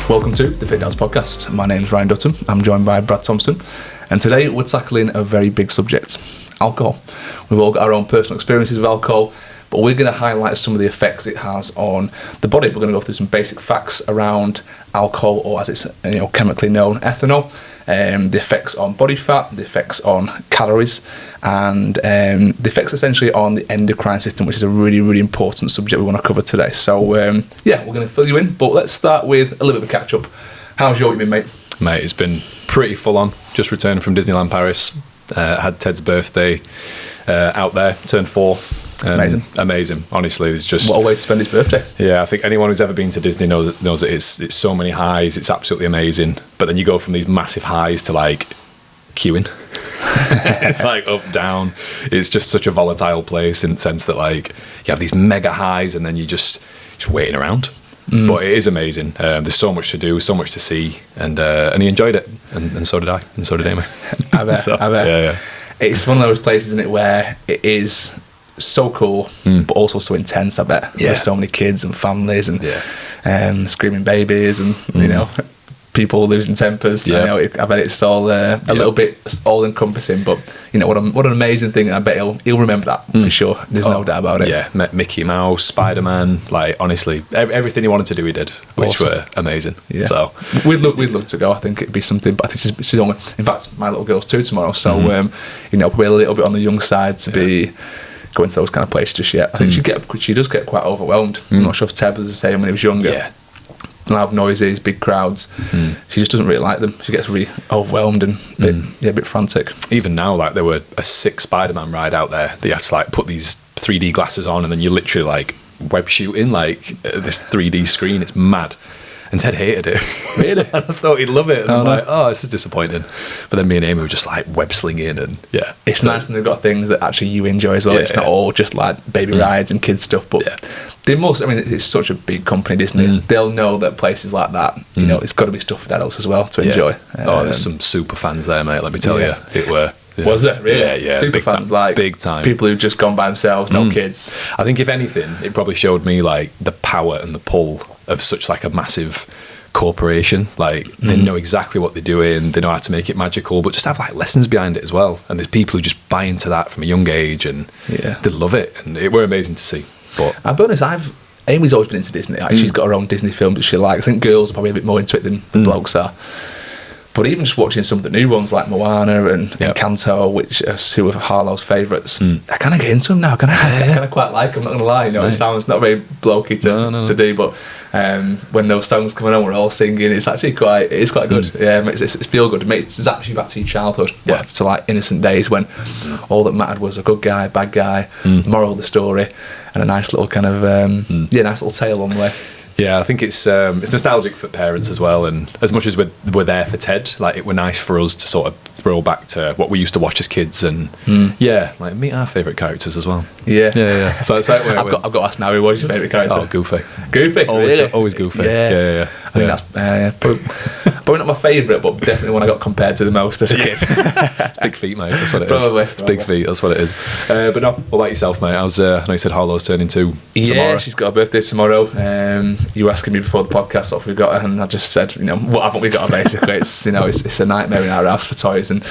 Welcome to the Fit Dads Podcast. My name is Ryan Dutton. I'm joined by Brad Thompson, and today we're tackling a very big subject: alcohol. We've all got our own personal experiences with alcohol, but we're going to highlight some of the effects it has on the body. We're going to go through some basic facts around alcohol, or as it's chemically known, ethanol. The effects on body fat, the effects on calories, and the effects essentially on the endocrine system, which is a really, really important subject we want to cover today. So, we're going to fill you in, but let's start with a little bit of a catch-up. How's your week been, mate? Mate, it's been pretty full-on. Just returned from Disneyland Paris. Had Ted's birthday out there, turned 4. Amazing. Honestly, it's just what a way to spend his birthday. Yeah, I think anyone who's ever been to Disney knows that it's so many highs. It's absolutely amazing. But then you go from these massive highs to like queuing. It's like up, down. It's just such a volatile place in the sense that like you have these mega highs and then you just waiting around. But it is amazing. There's so much to do, so much to see, and he enjoyed it, and so did I, and so did Amy. I bet. Yeah. It's one of those places, isn't it, where it is so cool, but also so intense. I bet there's so many kids and families and screaming babies and people losing tempers. Yeah. I bet it's all a little bit all encompassing. But what an amazing thing. I bet he'll remember that for sure. There's no doubt about it. Yeah, Mickey Mouse, Spider-Man, like honestly, everything he wanted to do, he did, which were amazing. Yeah. So we'd love to go. I think it'd be something. But I think she's only. In fact, my little girl's 2 tomorrow, so probably a little bit on the young side to be going to those kind of places just yet. I think she does get quite overwhelmed. I'm not sure if Ted was the same when he was younger. Yeah. Loud noises, big crowds. She just doesn't really like them. She gets really overwhelmed and a bit frantic. Even now, like there were a 6 Spider-Man ride out there. They had to like put these 3D glasses on, and then you're literally like web shooting like this 3D screen. It's mad. And Ted hated it. Really? And I thought he'd love it. And I'm like, this is disappointing. But then me and Amy were just like web slinging and It's nice and they've got things that actually you enjoy as well. It's not all just like baby rides and kids stuff, but they must, it's such a big company, Disney. They'll know that places like that, it's got to be stuff for adults as well to enjoy. There's some super fans there, mate, let me tell you. It were. Yeah. Was it really? Yeah. Super fans, like big time. People who've just gone by themselves, no kids. I think if anything, it probably showed me like the power and the pull of such like a massive corporation. Like they know exactly what they're doing, they know how to make it magical, but just have like lessons behind it as well. And there's people who just buy into that from a young age, and they love it, and it were amazing to see. But I'll be honest, Amy's always been into Disney. Like, she's got her own Disney films that she likes. I think girls are probably a bit more into it than blokes are. But even just watching some of the new ones like Moana and Encanto, which are 2 of Harlow's favourites, I kind of get into them now. I kind of quite like them, I'm not going to lie. It sounds not very blokey to do, but when those songs come on, we're all singing. It's actually quite good. Yeah, it's feel good. It zaps you back to your childhood, to like innocent days when all that mattered was a good guy, bad guy, moral of the story, and a nice little kind of nice little tale on the way. Yeah, I think it's nostalgic for parents as well, and as much as we're there for Ted, like it were nice for us to sort of throw back to what we used to watch as kids, and like meet our favourite characters as well. Yeah. So it's like I've got to ask now, who was your favourite character? Oh, Goofy, always, really? Always Goofy. Yeah. I think that's probably not my favourite, but definitely one I got compared to the most as a kid. It's big feet, mate. That's what it is. Probably. It's big feet. That's what it is. But no, what about yourself, mate? I know you said Harlow's turning 2 tomorrow. Yeah, she's got a birthday tomorrow. You were asking me before the podcast what we've got her, and I just said, what haven't we got her, basically. It's it's a nightmare in our house for toys, and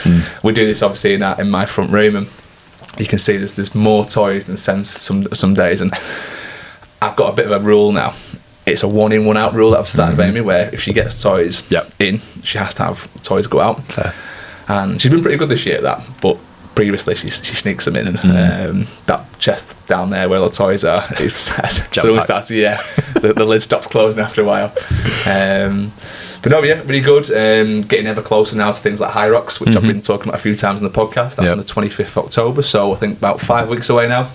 we do this obviously in my front room, and you can see there's more toys than sense some days, and I've got a bit of a rule now. It's a 1 in 1 out rule that I've started with Amy, where if she gets toys in, she has to have toys go out. Fair. And she's been pretty good this year at that, but previously she sneaks them in, and that chest down there where the toys are, it's so starts, the lid stops closing after a while. But no, really good. Getting ever closer now to things like High Rocks, which I've been talking about a few times in the podcast. That's on the 25th of October, so I think about 5 weeks away now.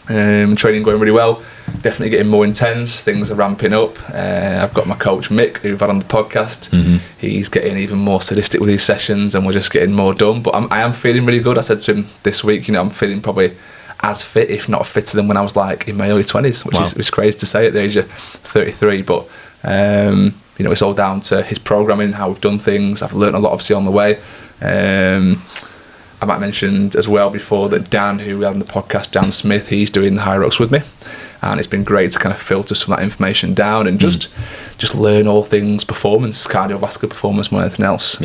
Training going really well, definitely getting more intense, things are ramping up. I've got my coach Mick, who I've had on the podcast. He's getting even more sadistic with his sessions, and we're just getting more done, but I am feeling really good. I said to him this week, I'm feeling probably as fit, if not fitter, than when I was like in my early 20s, which is crazy to say at the age of 33, but it's all down to his programming, how we've done things. I've learned a lot obviously on the way. I might mention as well before that Dan, who we had on the podcast, Dan Smith, he's doing the High Rocks with me. and it's been great to kind of filter some of that information down and just learn all things performance, cardiovascular performance more than anything else.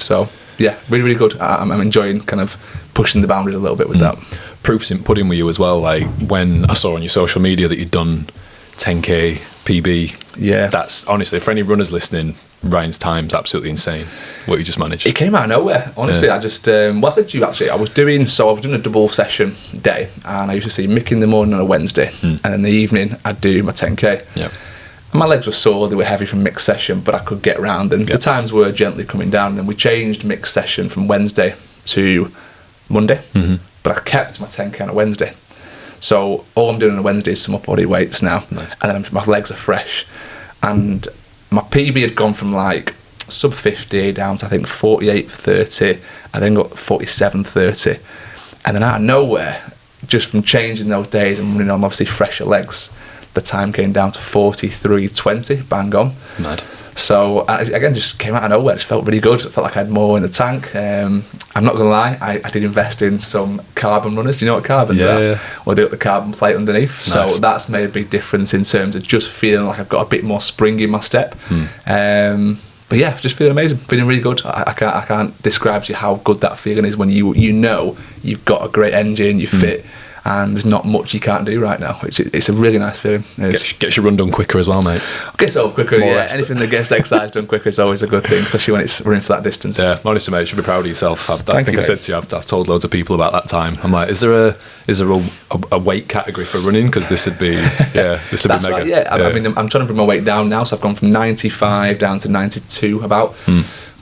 So yeah, really, really good. I'm enjoying kind of pushing the boundaries a little bit with that. Proof's in pudding with you as well. Like when I saw on your social media that you'd done 10k PB. Yeah, that's honestly, for any runners listening, Ryan's time's absolutely insane. What you just managed. It came out of nowhere. Honestly, I just I said to you actually, I was doing a double session day, and I used to see Mick in the morning on a Wednesday, and in the evening I'd do my 10k. Yeah. And my legs were sore, they were heavy from mixed session, but I could get around, and the times were gently coming down. And we changed mixed session from Wednesday to Monday, but I kept my 10k on a Wednesday. So all I'm doing on a Wednesday is some upper body weights now, and then my legs are fresh. And my PB had gone from like sub 50 down to I think 48.30. I then got 47.30, and then out of nowhere, just from changing those days and running on obviously fresher legs, the time came down to 43.20, bang on. Mad. So again, just came out of nowhere. It just felt really good. I felt like I had more in the tank. I'm not gonna lie, I did invest in some carbon runners. Do you know what carbons are? Yeah. Or they got the carbon plate underneath. Nice. So that's made a big difference in terms of just feeling like I've got a bit more spring in my step. But yeah, just feeling amazing, feeling really good. I can't describe to you how good that feeling is when you know you've got a great engine, you're fit, and there's not much you can't do right now. It's a really nice feeling. Gets your run done quicker as well, mate. Gets over quicker, yeah. Anything that gets exercise done quicker is always a good thing, especially when it's running for that distance. Yeah, honestly, mate, you should be proud of yourself. I think I said to you, I've told loads of people about that time. I'm like, is there a weight category for running? Because this would be mega. Right, yeah. I mean, I'm trying to bring my weight down now, so I've gone from 95 down to 92 about.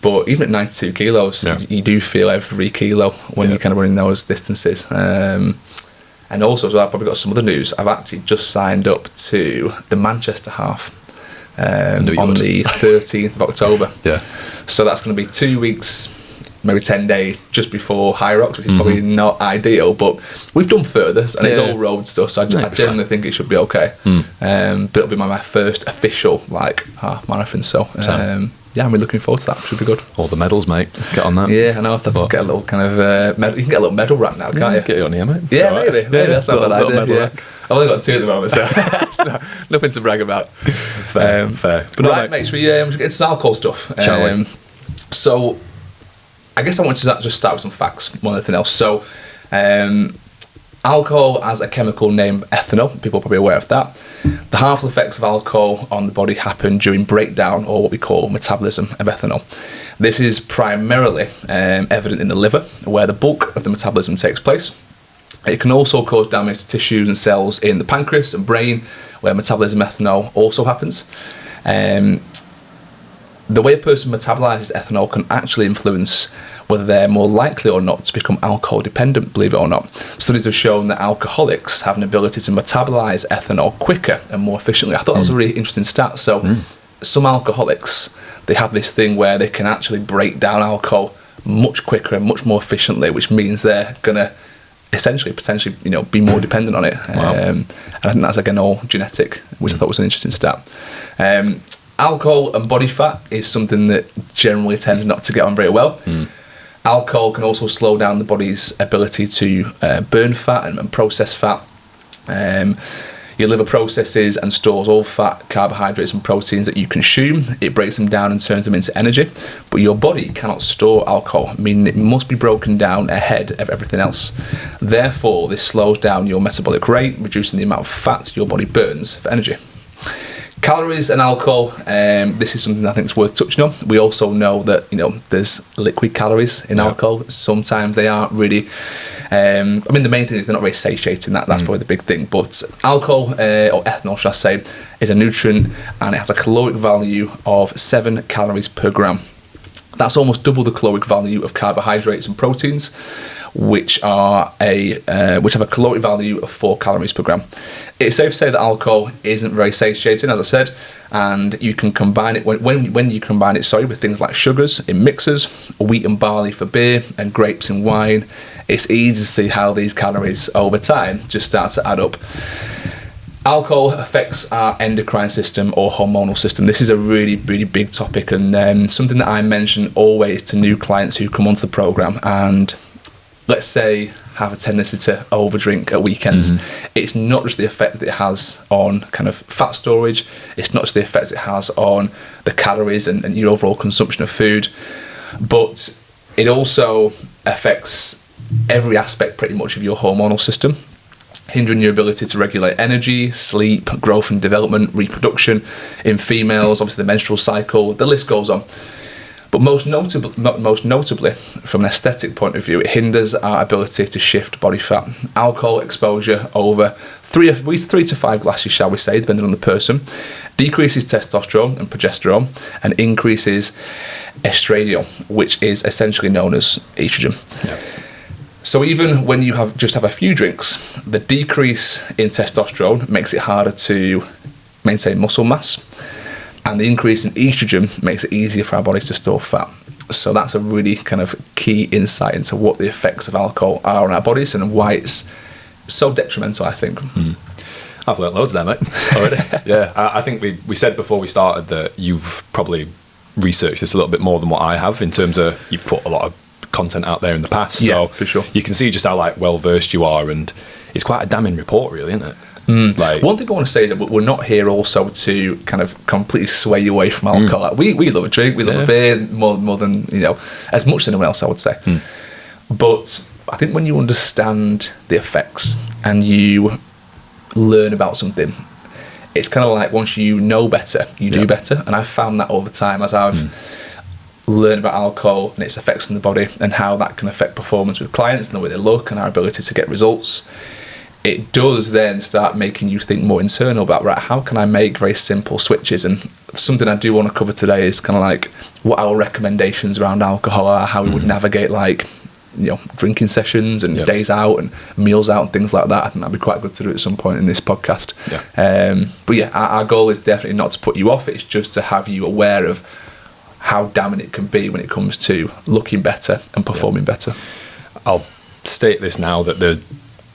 But even at 92 kilos, you do feel every kilo when you're kind of running those distances. And also, as well, I've probably got some other news. I've actually just signed up to the Manchester half on the 13th of October. Yeah. So that's going to be 2 weeks, maybe 10 days just before High Rocks, which is probably not ideal, but we've done further, and it's all road stuff, so I generally think it should be okay. But it'll be my first official half marathon, so yeah, I'm really looking forward to that. Should be good. All the medals, mate. Get on that. Yeah, I know. I have to get a little kind of medal. You can get a little medal rack now, can't you? Get it on here, mate. Yeah, maybe that's not a bad idea. Yeah. I've only got 2 at the moment, so it's nothing to brag about. Fair. But right, mate, should we get into some alcohol stuff? Shall we? So, I guess I want to just start with some facts more than anything else. So, alcohol has a chemical named ethanol. People are probably aware of that. The harmful effects of alcohol on the body happen during breakdown, or what we call metabolism of ethanol. This is primarily evident in the liver, where the bulk of the metabolism takes place. It can also cause damage to tissues and cells in the pancreas and brain, where metabolism of ethanol also happens. The way a person metabolizes ethanol can actually influence whether they're more likely or not to become alcohol dependent, believe it or not. Studies have shown that alcoholics have an ability to metabolize ethanol quicker and more efficiently. I thought that was a really interesting stat. So some alcoholics, they have this thing where they can actually break down alcohol much quicker and much more efficiently, which means they're going to potentially, be more dependent on it. Wow. And I think that's again all genetic, which I thought was an interesting stat. Alcohol and body fat is something that generally tends not to get on very well. Alcohol can also slow down the body's ability to burn fat and process fat. Your liver processes and stores all fat, carbohydrates and proteins that you consume. It breaks them down and turns them into energy. But your body cannot store alcohol, meaning it must be broken down ahead of everything else. Therefore, this slows down your metabolic rate, reducing the amount of fat your body burns for energy. Calories and alcohol, this is something I think is worth touching on. We also know that, there's liquid calories in alcohol. Sometimes they aren't really, the main thing is they're not very satiating. That's probably the big thing. But alcohol, or ethanol, should I say, is a nutrient, and it has a caloric value of 7 calories per gram. That's almost double the caloric value of carbohydrates and proteins, which have a caloric value of 4 calories per gram. It's safe to say that alcohol isn't very satiating, as I said, and you can combine it when you combine it with things like sugars in mixers, wheat and barley for beer, and grapes in wine. It's easy to see how these calories over time just start to add up. Alcohol affects our endocrine system or hormonal system. This is a really, really big topic, and something that I mention always to new clients who come onto the program. And let's say have a tendency to overdrink at weekends. It's not just the effect that it has on kind of fat storage. It's not just the effects it has on the calories and your overall consumption of food, but it also affects every aspect pretty much of your hormonal system, hindering your ability to regulate energy, sleep, growth and development, reproduction in females, obviously the menstrual cycle, the list goes on. But most notably, from an aesthetic point of view, it hinders our ability to shift body fat. Alcohol exposure over 3 to 5 glasses, shall we say, depending on the person, decreases testosterone and progesterone and increases estradiol, which is essentially known as estrogen. Yeah. So even when you have a few drinks, the decrease in testosterone makes it harder to maintain muscle mass, and the increase in estrogen makes it easier for our bodies to store fat. So that's a really kind of key insight into what the effects of alcohol are on our bodies and why it's so detrimental, I think. I've learnt loads there, mate, already. Yeah, I think we said before we started that you've probably researched this a little bit more than what I have, in terms of you've put a lot of content out there in the past. Yeah, so for sure. You can see just how like well versed you are, and it's quite a damning report, really, isn't it? Like, one thing I want to say is that we're not here also to kind of completely sway you away from alcohol. Like, we love a drink, we love a beer more than, you know, as much as anyone else, I would say. But I think when you understand the effects and you learn about something, it's kind of like once you know better, you do better. And I've found that all the time as I've learned about alcohol and its effects on the body and how that can affect performance with clients and the way they look and our ability to get results. It does then start making you think more internal about, right, how can I make very simple switches? And something I do want to cover today is kind of like what our recommendations around alcohol are, how we would navigate, like, you know, drinking sessions and days out and meals out and things like that. I think that'd be quite good to do at some point in this podcast. But yeah, our goal is definitely not to put you off. It's just to have you aware of how damning it can be when it comes to looking better and performing better. I'll state this now, that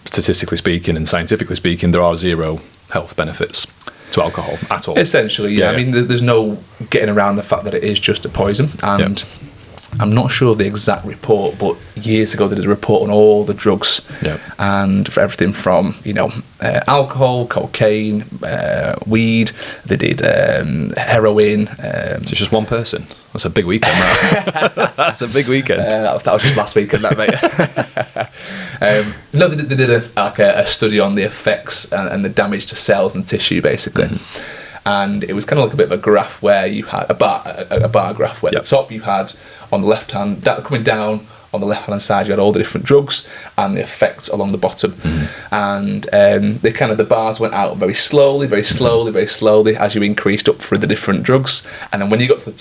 statistically speaking and scientifically speaking, there are 0 health benefits to alcohol at all. Essentially, yeah. I mean, there's no getting around the fact that it is just a poison. And I'm not sure of the exact report, but years ago they did a report on all the drugs, and for everything from, you know, alcohol, cocaine, weed. They did heroin. So it's just one person. That's a big weekend, man. That's a big weekend. That was just last weekend, that, mate. No, they did a study on the effects and the damage to cells and tissue, basically. And it was kind of like a bit of a graph where you had a bar graph where at the top you had, on the left hand, coming down on the left hand side, you had all the different drugs and the effects along the bottom. And the bars went out very slowly as you increased up through the different drugs. And then when you got to the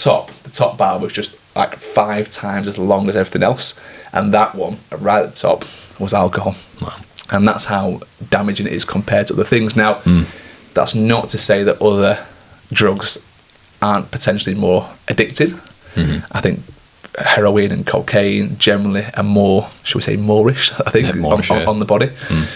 top bar was just like 5 times as long as everything else. And that one right at the top was alcohol. Wow. And that's how damaging it is compared to other things. Now, that's not to say that other drugs aren't potentially more addicted. I think heroin and cocaine generally are more, should we say, moreish, I think, on the body.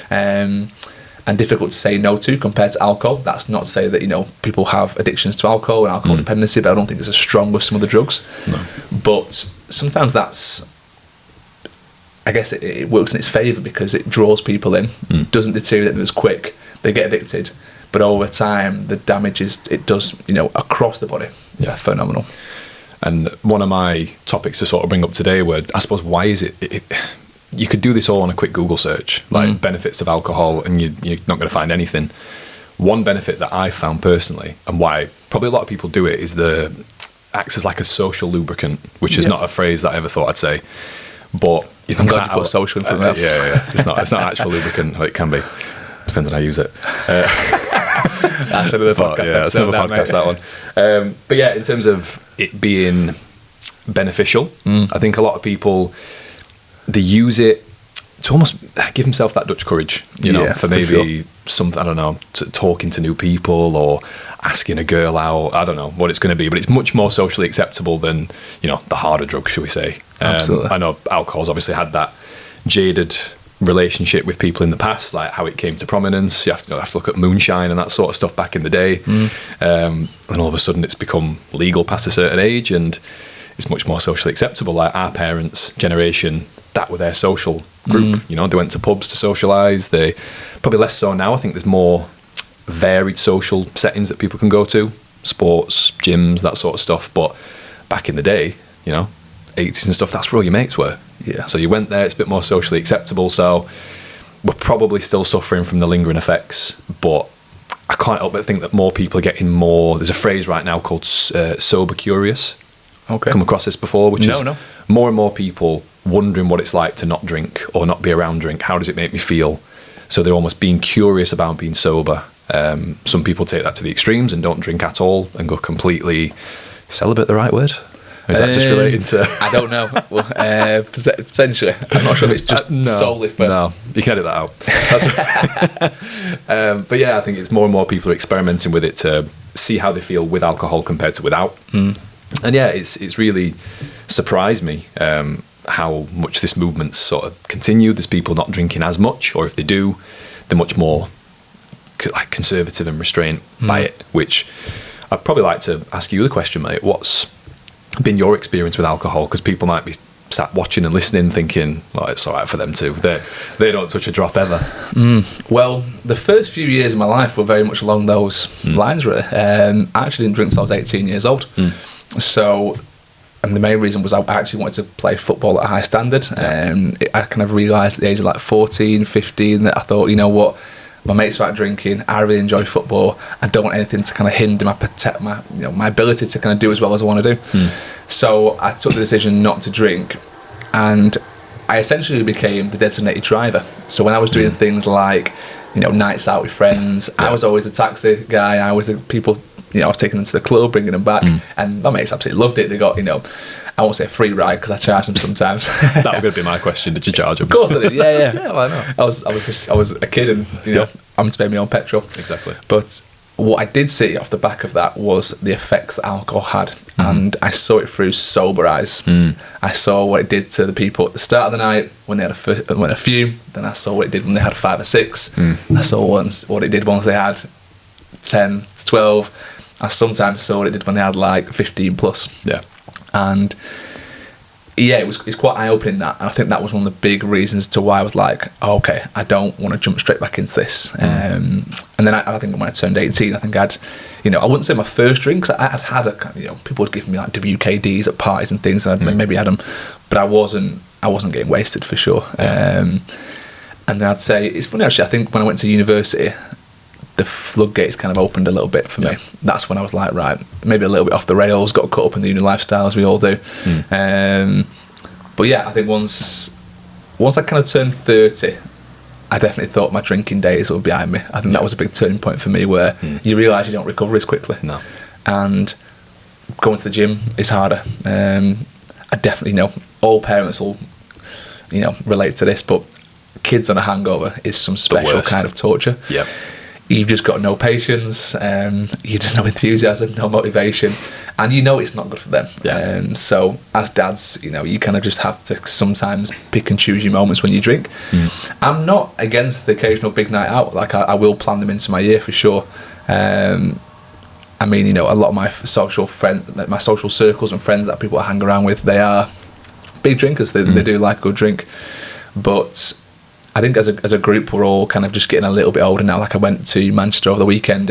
And difficult to say no to compared to alcohol. That's not to say that, you know, people have addictions to alcohol and alcohol dependency, but I don't think it's as strong as some other drugs. No. But sometimes that's, I guess it works in its favour because it draws people in, doesn't deteriorate them as quick, they get addicted. But over time, the damage it does, you know, across the body. Yeah, phenomenal. And one of my topics to sort of bring up today were, I suppose, why is it you could do this all on a quick Google search, like benefits of alcohol, and you're not going to find anything. One benefit that I found personally, and why probably a lot of people do it, is acts as like a social lubricant, which is not a phrase that I ever thought I'd say. But you think I'm glad you put social in front of that. Yeah. It's not actual lubricant. Well, it can be. Depends on how you use it. That's another podcast. That's another podcast, that one. But yeah, in terms of it being beneficial, I think a lot of people, they use it to almost give themselves that Dutch courage, you know, for maybe something, I don't know, talking to new people or asking a girl out. I don't know what it's going to be, but it's much more socially acceptable than, you know, the harder drugs, shall we say. Absolutely. I know alcohol's obviously had that jaded relationship with people in the past, like how it came to prominence. You have to look at moonshine and that sort of stuff back in the day. And all of a sudden it's become legal past a certain age and it's much more socially acceptable. Like our parents' generation, that were their social group. You know, they went to pubs to socialise. They probably less so now. I think there's more varied social settings that people can go to, sports, gyms, that sort of stuff. But back in the day, you know, 80s and stuff, that's where all your mates were. Yeah. So you went there, it's a bit more socially acceptable. So we're probably still suffering from the lingering effects, but I can't help but think that more people are getting more. There's a phrase right now called sober curious. Okay. Come across this before, which is No. more and more people wondering what it's like to not drink or not be around drink. How does it make me feel? So they're almost being curious about being sober. Some people take that to the extremes and don't drink at all and go completely celibate. The right word? Or is that just related to? I don't know. Well, potentially, I'm not sure if it's just solely for. No, you can edit that out. But yeah, I think it's more and more people are experimenting with it to see how they feel with alcohol compared to without. And yeah, it's really surprised me how much this movement's sort of continued. There's people not drinking as much, or if they do, they're much more like conservative and restrained by it. Which I'd probably like to ask you the question, mate. What's been your experience with alcohol? Because people might be sat watching and listening thinking, well, it's all right for them too. They don't touch a drop ever. Well, the first few years of my life were very much along those lines, really. I actually didn't drink until I was 18 years old. So, and the main reason was I actually wanted to play football at a high standard. I kind of realised at the age of like 14, 15 that I thought, you know what, my mates started drinking, I really enjoy football, I don't want anything to kind of hinder my ability to kind of do as well as I want to do. So I took the decision not to drink, and I essentially became the designated driver. So when I was doing things like, you know, nights out with friends, I was always the taxi guy, I was the people, you know, I was taking them to the club, bringing them back, and my mates absolutely loved it. They got, you know, I won't say a free ride because I charged them sometimes. That was going to be my question. Did you charge them? Of course I did. Yeah. Yeah, why not? I was a kid, and you know, I'm to pay my own petrol. Exactly. But what I did see off the back of that was the effects that alcohol had, and I saw it through sober eyes. I saw what it did to the people at the start of the night when they had a few. Then I saw what it did when they had 5 or 6. I saw what it did once they had 10 to 12. I sometimes saw what it did when they had like 15 plus. Yeah. And yeah, it's quite eye-opening, that, and I think that was one of the big reasons to why I was like, oh, okay, I don't want to jump straight back into this. And then I think when I turned 18, I think I'd, you know, I wouldn't say my first drink, because I'd had you know, people would give me like WKDs at parties and things, and I'd maybe had them, but I wasn't getting wasted for sure. And then I'd say, it's funny actually, I think when I went to university, the floodgates kind of opened a little bit for me. That's when I was like, right, maybe a little bit off the rails, got caught up in the uni lifestyle, as we all do. But yeah, I think once I kind of turned 30, I definitely thought my drinking days were behind me. I think that was a big turning point for me, where you realise you don't recover as quickly. No. And going to the gym is harder. I definitely know all parents will, you know, relate to this, but kids on a hangover is some special kind of torture. Yeah. You've just got no patience, you just no enthusiasm, no motivation, and you know it's not good for them. Yeah. So as dads, you know, you kind of just have to sometimes pick and choose your moments when you drink. I'm not against the occasional big night out. Like I will plan them into my year for sure. I mean, you know, a lot of my social circles and friends that people I hang around with, they are big drinkers. They do like a good drink, but I think as a group, we're all kind of just getting a little bit older now. Like I went to Manchester over the weekend,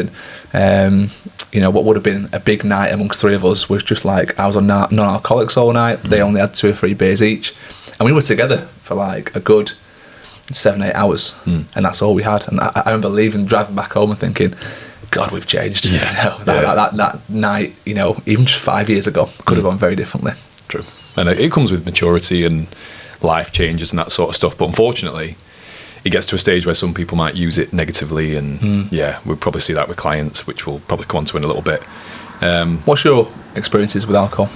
and you know, what would have been a big night amongst 3 of us was just like, I was on non-alcoholics all night. They only had 2 or 3 beers each, and we were together for like a good 7-8 hours, and that's all we had. And I remember driving back home and thinking, God, we've changed. Yeah. You know, that night, you know, even just 5 years ago, could have gone very differently. True. And it comes with maturity and life changes and that sort of stuff. But unfortunately, it gets to a stage where some people might use it negatively, and we'll probably see that with clients, which we'll probably come on to in a little bit. What's your experiences with alcohol?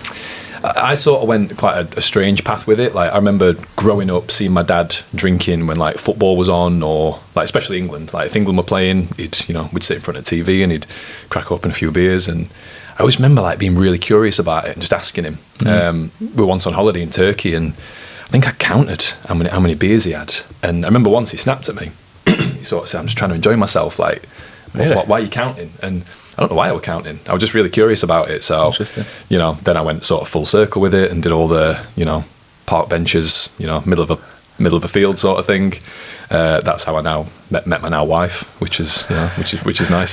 I sort of went quite a strange path with it. Like I remember growing up seeing my dad drinking when like football was on, or like especially England. Like if England were playing, we'd sit in front of TV and he'd crack open a few beers. And I always remember like being really curious about it and just asking him. We were once on holiday in Turkey, and I think I counted how many beers he had. And I remember once he snapped at me. He sort of said, "I'm just trying to enjoy myself. Like, really? why are you counting?" And I don't know why I was counting. I was just really curious about it. So, you know, then I went sort of full circle with it and did all the, you know, park benches, you know, middle of a field sort of thing. That's how I now met my now wife, which is nice.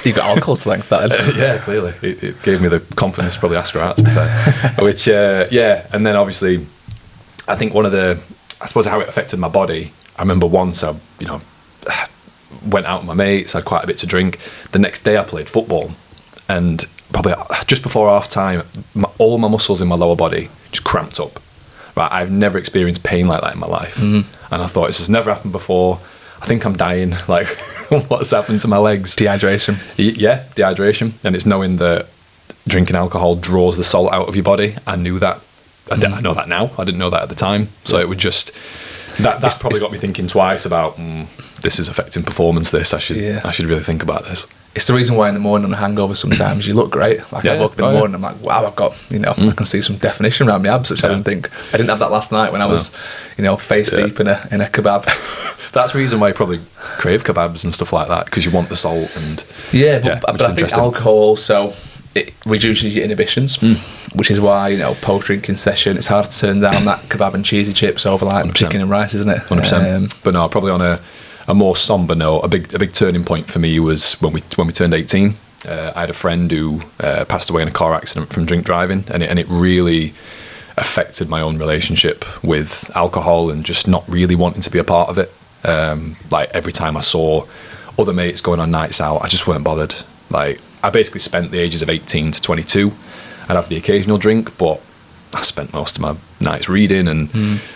You got alcohol to thank for that. Yeah, clearly it gave me the confidence to probably ask her out, to be fair. Which and then obviously I think I suppose how it affected my body. I remember once I went out with my mates, had quite a bit to drink. The next day I played football, and probably just before half time, all my muscles in my lower body just cramped up. Right, I've never experienced pain like that in my life, and I thought, this has never happened before. I think I'm dying. Like, what's happened to my legs? Dehydration. Yeah, dehydration, and it's knowing that drinking alcohol draws the salt out of your body. I knew that. I know that now. I didn't know that at the time. So it would just that probably got me thinking twice about this is affecting performance. I should really think about this. It's the reason why in the morning on a hangover sometimes you look great. Like I woke up in the morning, I'm like, wow, I've got, I can see some definition around my abs, which I didn't have that last night when I was, face deep in a kebab. That's the reason why you probably crave kebabs and stuff like that, because you want the salt and but I think alcohol also, it reduces your inhibitions, which is why post drinking session it's hard to turn down that kebab and cheesy chips over like 100%. Chicken and rice, isn't it? 100%. But no, probably on a more somber note, a big turning point for me was when we turned 18. I had a friend who passed away in a car accident from drink driving, and it really affected my own relationship with alcohol and just not really wanting to be a part of it. Like every time I saw other mates going on nights out, I just weren't bothered. Like I basically spent the ages of 18 to 22. I'd have the occasional drink, but I spent most of my nights reading and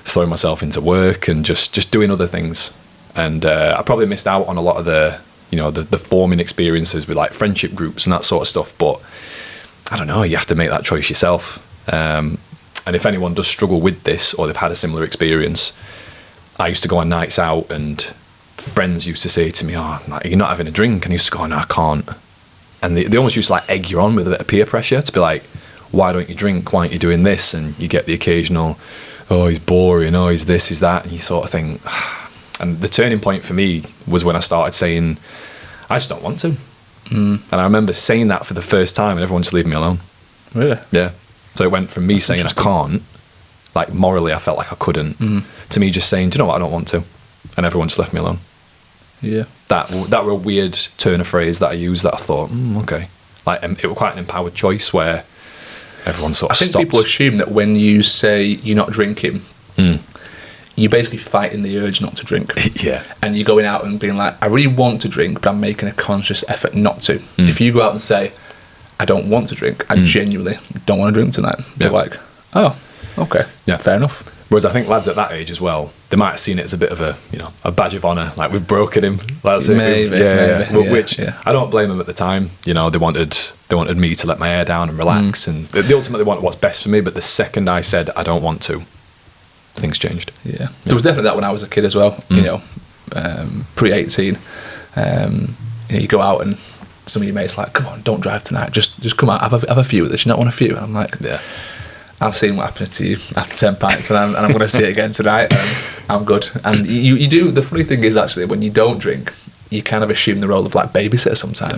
throwing myself into work and just doing other things. And I probably missed out on a lot of the forming experiences with like friendship groups and that sort of stuff. But I don't know, you have to make that choice yourself. And if anyone does struggle with this or they've had a similar experience, I used to go on nights out and friends used to say to me, "Oh, you're not having a drink?" And I used to go, "No, I can't." And they almost used to like egg you on with a bit of peer pressure to be like, "Why don't you drink? Why aren't you doing this?" And you get the occasional, "Oh, he's boring. Oh, he's this, he's that." And you sort of think... And the turning point for me was when I started saying, I just don't want to. And I remember saying that for the first time and everyone just leaving me alone. Really? Yeah. So it went from me saying I can't, like morally I felt like I couldn't, to me just saying, do you know what, I don't want to. And everyone just left me alone. Yeah. That were a weird turn of phrase that I used that I thought, okay. Like it was quite an empowered choice where everyone sort of stopped. I think people assume that when you say you're not drinking, you're basically fighting the urge not to drink. Yeah. And you're going out and being like, I really want to drink, but I'm making a conscious effort not to. If you go out and say, I don't want to drink, I genuinely don't want to drink tonight. They're like, oh, okay, fair enough. Whereas I think lads at that age as well, they might have seen it as a bit of a badge of honour, like we've broken him. That's it. Maybe. Which I don't blame them at the time. They wanted me to let my hair down and relax, and they ultimately wanted what's best for me. But the second I said I don't want to, things changed. Yeah. There was definitely that when I was a kid as well. Pre-18, you go out and some of your mates are like, come on, don't drive tonight. Just come out, have a few with us. You not want a few? And I'm like, I've seen what happens to you after 10 pints, and I'm going to see it again tonight. And I'm good. And you do. The funny thing is actually when you don't drink, you kind of assume the role of like babysitter sometimes.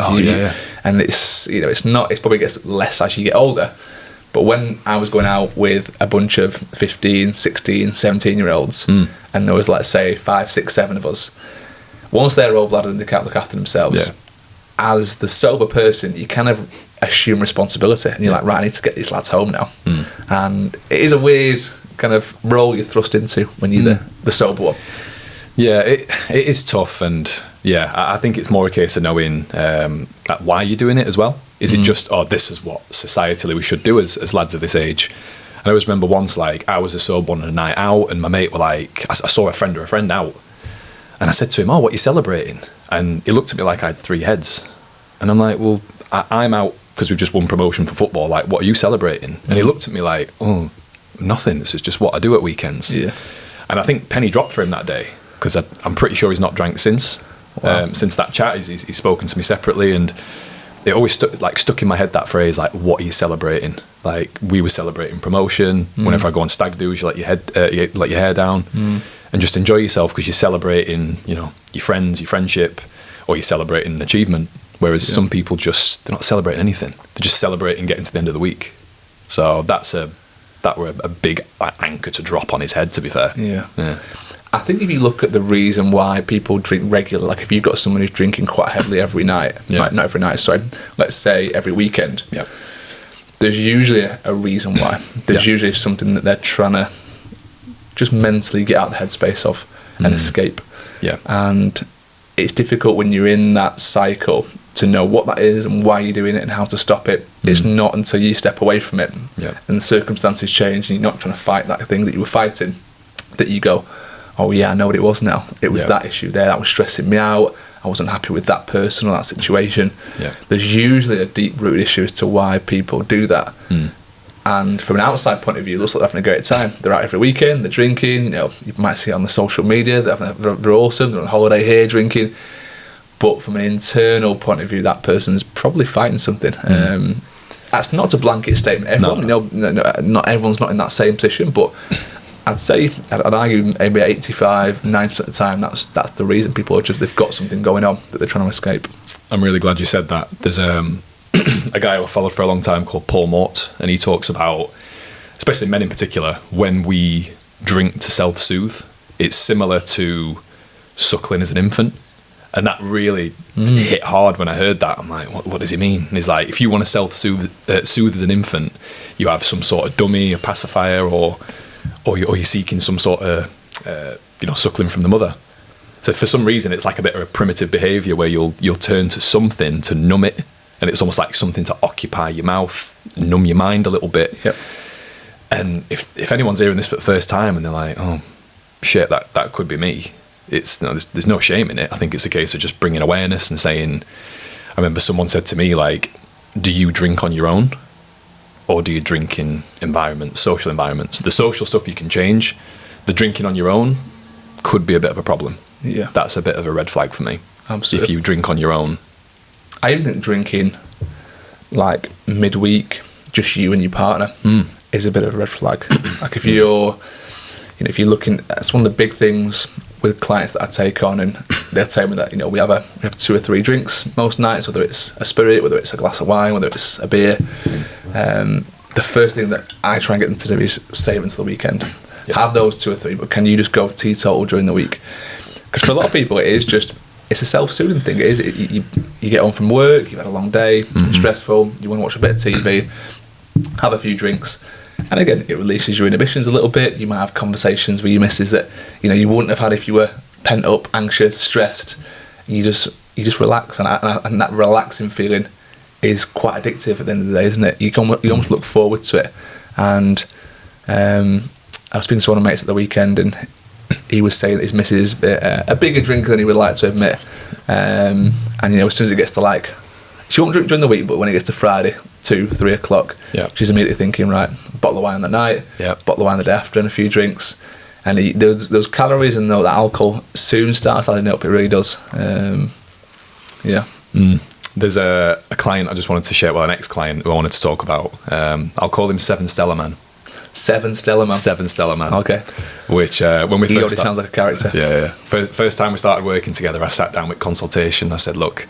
And it probably gets less as you get older. But when I was going out with a bunch of 15, 16, 17-year-olds, and there was, let's say, 5, 6, 7 of us, once they're all blooded and they can't look after themselves, as the sober person, you kind of assume responsibility. And you're like, right, I need to get these lads home now. And it is a weird kind of role you're thrust into when you're the sober one. Yeah, it is tough. And, I think it's more a case of knowing why you're doing it as well. Is it just, this is what societally we should do as lads of this age? And I always remember once, like, I was a sober one on a night out, and my mate were like, I saw a friend out, and I said to him, what are you celebrating? And he looked at me like I had 3 heads. And I'm like, well, I'm out because we've just won promotion for football. Like, what are you celebrating? And he looked at me like, oh, nothing. This is just what I do at weekends. Yeah. And I think penny dropped for him that day, because I'm pretty sure he's not drank since. Wow. Since that chat, he's spoken to me separately, and it always stuck in my head, that phrase, like, what are you celebrating? Like, we were celebrating promotion. Whenever I go on stag do's, you let your hair down and just enjoy yourself, because you're celebrating, your friends, your friendship, or you're celebrating an achievement. Whereas some people they're not celebrating anything. They're just celebrating getting to the end of the week. So that's a that were a big anchor to drop on his head, to be fair. Yeah. I think if you look at the reason why people drink regularly, like if you've got someone who's drinking quite heavily every night, like not every night, sorry, let's say every weekend, there's usually a reason why. There's usually something that they're trying to just mentally get out of the headspace of and escape. Yeah. And it's difficult when you're in that cycle to know what that is and why you're doing it and how to stop it. It's not until you step away from it and the circumstances change and you're not trying to fight that thing that you were fighting that you go, oh yeah, I know what it was now. It was that issue there that was stressing me out. I wasn't happy with that person or that situation. There's usually a deep-rooted issue as to why people do that. And from an outside point of view, it looks like they're having a great time. They're out every weekend, they're drinking, you know, you might see it on the social media, they're awesome, they're on holiday here drinking. But from an internal point of view, that person's probably fighting something. That's not a blanket statement. Everyone, not everyone's not in that same position, but I'd say, I'd argue maybe 85, 90% of the time, that's the reason. People are just, they've got something going on that they're trying to escape. I'm really glad you said that. There's a guy who I followed for a long time called Paul Mort, and he talks about, especially men in particular, when we drink to self-soothe, it's similar to suckling as an infant. And that really hit hard when I heard that. I'm like, what does he mean? And he's like, if you want to self-soothe as an infant, you have some sort of dummy, a pacifier, or you're seeking some sort of suckling from the mother. So for some reason, it's like a bit of a primitive behaviour where you'll turn to something to numb it, and it's almost like something to occupy your mouth, numb your mind a little bit. Yep. And if anyone's hearing this for the first time and they're like, oh shit, that could be me, it's there's no shame in it. I think it's a case of just bringing awareness and saying, I remember someone said to me, like, do you drink on your own or do you drink in environments, social environments? The social stuff you can change. The drinking on your own could be a bit of a problem. Yeah, that's a bit of a red flag for me. Absolutely. If you drink on your own. I even think drinking like midweek, just you and your partner, is a bit of a red flag. Like if you're looking, that's one of the big things with clients that I take on, and they'll tell me that we have 2 or 3 drinks most nights, whether it's a spirit, whether it's a glass of wine, whether it's a beer. The first thing that I try and get them to do is save until the weekend. Have those 2 or 3, but can you just go teetotal during the week? Because for a lot of people, it's a self-soothing thing. It is. You get home from work, you've had a long day, it's been stressful, you want to watch a bit of TV, have a few drinks, and again, it releases your inhibitions a little bit. You might have conversations with your missus that you wouldn't have had if you were pent up, anxious, stressed. You just relax, and that relaxing feeling is quite addictive at the end of the day, isn't it? You almost look forward to it. And I was speaking to one of my mates at the weekend, and he was saying that his missus is a bigger drinker than he would like to admit. And as soon as it gets to she won't drink during the week, but when it gets to Friday, 2, 3 o'clock, she's immediately thinking, right, bottle of wine that night, bottle of wine the day after, and a few drinks. And those calories and that alcohol soon starts adding up. It really does. There's a client I just wanted to share, an ex-client who I wanted to talk about. I'll call him 7 Stellar Man. 7 Stellar Man. 7 Stellar Man. Okay. Which when we first sounds like a character. Yeah. First time we started working together, I sat down with consultation. I said, look,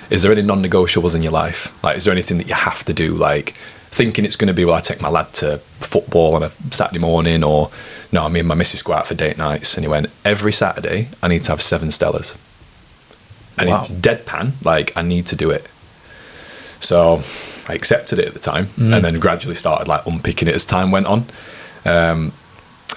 is there any non-negotiables in your life? Like, is there anything that you have to do? Like, thinking it's going to be, I take my lad to football on a Saturday morning, or no, me and my missus go out for date nights. And he went, every Saturday I need to have 7 Stellars. And wow. Deadpan, I need to do it. So I accepted it at the time, and then gradually started unpicking it as time went on.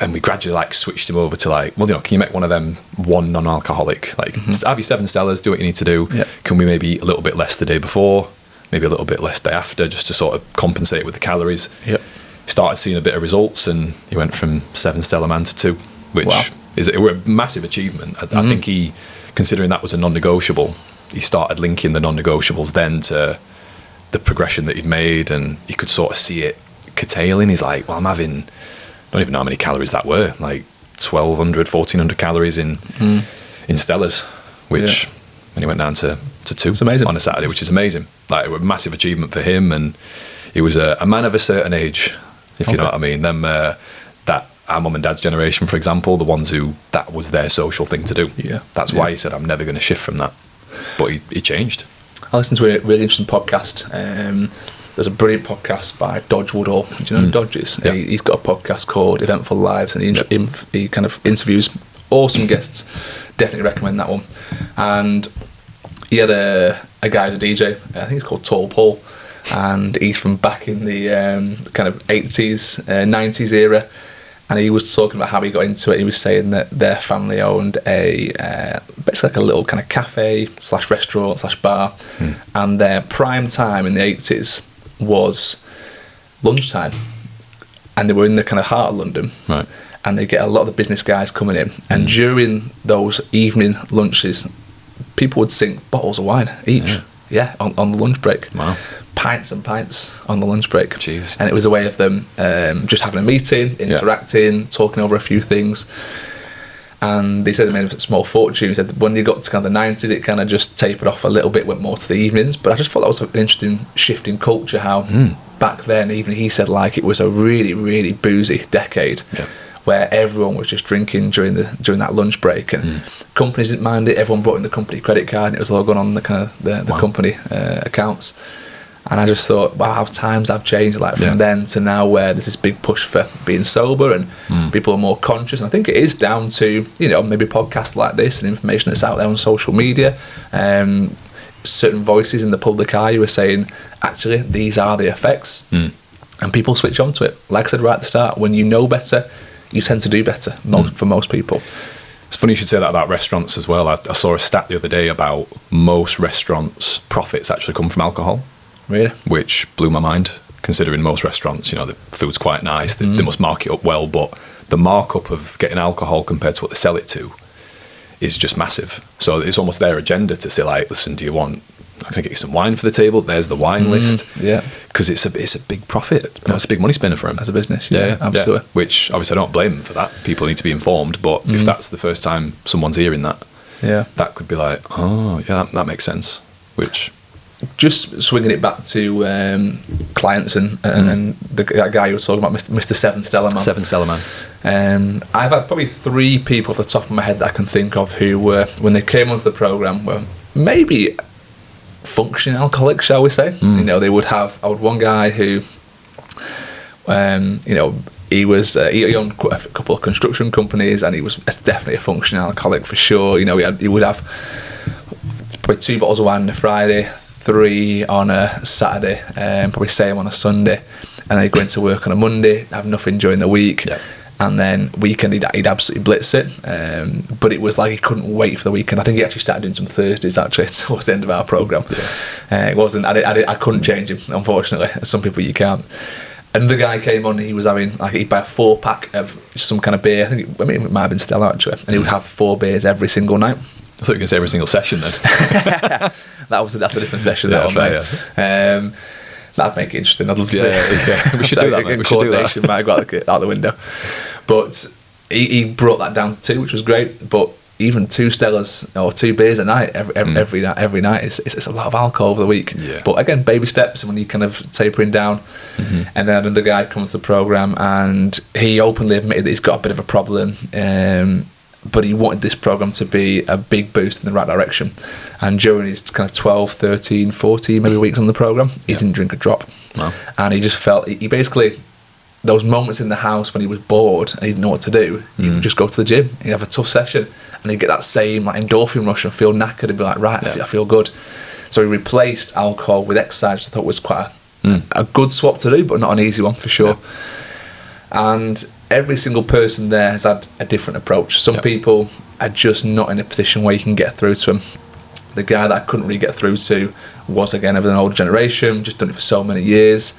And we gradually switched him over to can you make one of them one non-alcoholic? Have your 7 Stellars, do what you need to do. Yep. Can we maybe eat a little bit less the day before, maybe a little bit less the day after, just to sort of compensate with the calories? Yep. He started seeing a bit of results, and he went from 7 Stellar Man to 2, which is a massive achievement. I think he, considering that was a non-negotiable, he started linking the non-negotiables then to the progression that he'd made, and he could sort of see it curtailing. He's like, well, I'm having, I don't even know how many calories that were, 1,200, 1,400 calories in Stellars, which when he went down to 2 on a Saturday, which is amazing. A massive achievement for him, and he was a man of a certain age, if you know what I mean. Them that our mum and dad's generation, for example, the ones who that was their social thing to do. Yeah, that's why he said, I'm never going to shift from that. But he changed. I listened to a really interesting podcast. there's a brilliant podcast by Dodge Woodall. Do you know who Dodge is? Yeah. He's got a podcast called Eventful Lives, and he kind of interviews awesome guests. Definitely recommend that one. And he had a guy who's a DJ, I think he's called Tall Paul, and he's from back in the kind of 80s, 90s era. And he was talking about how he got into it. He was saying that their family owned basically like a little kind of cafe / restaurant / bar. And their prime time in the 80s was lunchtime. And they were in the kind of heart of London. Right. And they get a lot of the business guys coming in. And during those evening lunches, people would sink bottles of wine each. Yeah, on the lunch break. Wow. Pints and pints on the lunch break. Jeez. And it was a way of them just having a meeting, interacting, talking over a few things. And they said they made a small fortune. He said when they got to kind of the 90s, it kind of just tapered off a little bit, went more to the evenings. But I just thought that was an interesting shift in culture, how back then, even he said, like, it was a really, really boozy decade. Yeah. Where everyone was just drinking during that lunch break, and companies didn't mind it. Everyone brought in the company credit card, and it was all going on the kind of the company accounts. And I just thought, wow, how times have changed, like from then to now, where there's this big push for being sober, and people are more conscious. And I think it is down to, you know, maybe podcasts like this and information that's out there on social media. Certain voices in the public eye who are saying, actually, these are the effects, and people switch on to it. Like I said right at the start, when you know better, you tend to do better for most people. It's funny you should say that about restaurants as well. I saw a stat the other day about most restaurants' profits actually come from alcohol. Really? Which blew my mind, considering most restaurants, you know, the food's quite nice, they must mark it up well, but the markup of getting alcohol compared to what they sell it to is just massive. So it's almost their agenda to say, like, listen, do you want, I can get you some wine for the table? There's the wine list. Yeah. Because it's a big profit. You know, it's a big money spinner for them. As a business, yeah, absolutely. Yeah. Which, obviously, I don't blame them for that. People need to be informed, but if that's the first time someone's hearing that, that could be like, oh, yeah, that makes sense. Which... Just swinging it back to clients and that guy you were talking about, Mr. Seven Stellar Man. Seven Stellar Man. I've had probably 3 people off the top of my head that I can think of who were, when they came onto the programme, were maybe functioning alcoholics, shall we say. You know, I had one guy who, you know, he owned quite a couple of construction companies, and he was definitely a functioning alcoholic for sure. You know, he would have probably 2 bottles of wine on a Friday, 3 on a Saturday, probably same on a Sunday, and then he'd go into work on a Monday, have nothing during the week, and then weekend he'd absolutely blitz it. But it was like he couldn't wait for the weekend. I think he actually started doing some Thursdays actually towards the end of our programme. It wasn't. I couldn't change him, unfortunately. Some people you can't. And the guy came on, he was having, like, he'd buy a 4-pack of some kind of beer. I mean, it might have been Stella actually, and he would have 4 beers every single night. I thought you were going to say every single session then. That's a different session, that one, mate. That'd make it interesting. I'd love to see. We should do that, mate. We should do that. Might have got out the window. But he brought that down to 2, which was great. But even 2 Stellas or 2 beers a night every night is a lot of alcohol over the week. Yeah. But again, baby steps, and when you kind of tapering down. And then another guy comes to the programme, and he openly admitted that he's got a bit of a problem. But he wanted this programme to be a big boost in the right direction. And during his kind of 12, 13, 14 maybe weeks on the programme, he didn't drink a drop. Wow. And he just felt, he basically, those moments in the house when he was bored and he didn't know what to do, he would just go to the gym, he'd have a tough session, and he'd get that same like endorphin rush and feel knackered and be like, right, I feel good. So he replaced alcohol with exercise, which I thought was quite a good swap to do, but not an easy one for sure. And every single person there has had a different approach. Some people are just not in a position where you can get through to them. The guy that I couldn't really get through to was, again, of an older generation, just done it for so many years.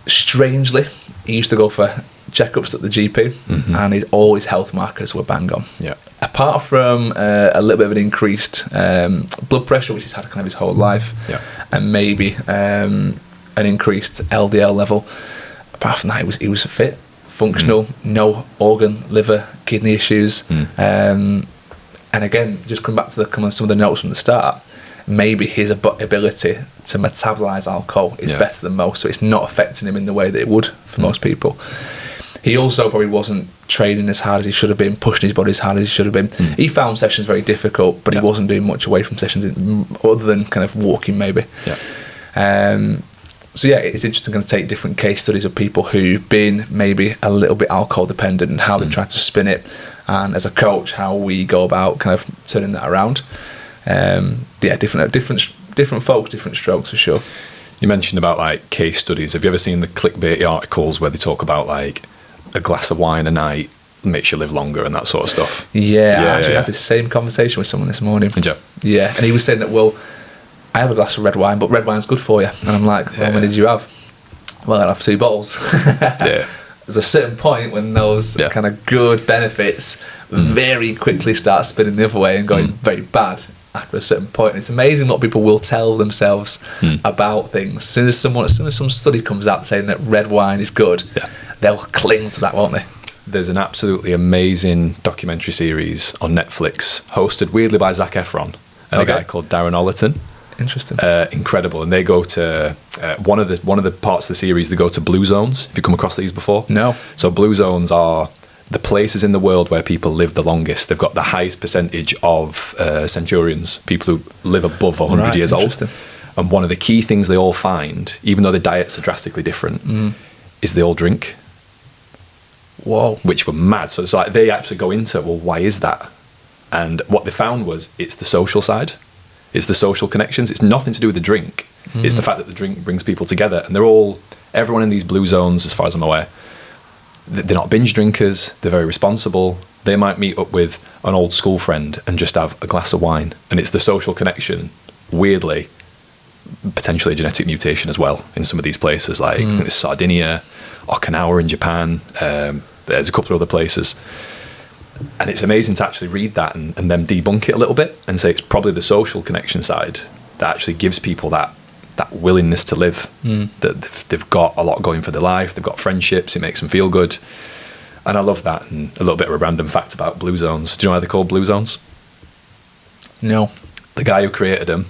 Strangely, he used to go for checkups at the GP, and his always health markers were bang on. Apart from a little bit of an increased blood pressure, which he's had kind of his whole life, and maybe an increased LDL level, apart from that, he was fit, functional, no organ, liver, kidney issues. And again, just come back to some of the notes from the start, maybe his ability to metabolize alcohol is better than most, so it's not affecting him in the way that it would for most people. He also probably wasn't training as hard as he should have been, pushing his body as hard as he should have been. He found sessions very difficult, but he wasn't doing much away from sessions other than kind of walking maybe. So yeah, it's interesting to take different case studies of people who've been maybe a little bit alcohol dependent and how they try to spin it, and as a coach, how we go about kind of turning that around. Different folks, different strokes for sure. You mentioned about like case studies. Have you ever seen the clickbaity articles where they talk about like a glass of wine a night makes you live longer and that sort of stuff? Yeah, I actually had this same conversation with someone this morning. Did you? Yeah, and he was saying that, well, I have a glass of red wine, but red wine's good for you. And I'm like, well, how many did you have? Well, I'd have 2 bottles. Yeah. There's a certain point when those kind of good benefits very quickly start spinning the other way and going very bad after a certain point. And it's amazing what people will tell themselves about things. As soon as some study comes out saying that red wine is good, they'll cling to that, won't they? There's an absolutely amazing documentary series on Netflix, hosted weirdly by Zac Efron and a guy called Darren Ollerton. Interesting. Incredible. And they go to one of the parts of the series. They go to blue zones. Have you come across these before? No. So blue zones are the places in the world where people live the longest. They've got the highest percentage of centurions, people who live above 100 years old. And one of the key things they all find, even though the diets are drastically different, is they all drink. Whoa. Which were mad. So it's like they actually go into, well, why is that? And what they found was it's the social side. It's the social connections. It's nothing to do with the drink. It's the fact that the drink brings people together. And everyone in these blue zones, as far as I'm aware, they're not binge drinkers. They're very responsible. They might meet up with an old school friend and just have a glass of wine. And it's the social connection, weirdly, potentially a genetic mutation as well in some of these places, like I think there's Sardinia, Okinawa in Japan. There's a couple of other places. And it's amazing to actually read that and then debunk it a little bit and say it's probably the social connection side that actually gives people that willingness to live, that they've got a lot going for their life, they've got friendships, it makes them feel good. And I love that. And a little bit of a random fact about blue zones. Do you know why they're called blue zones? No. The guy who created them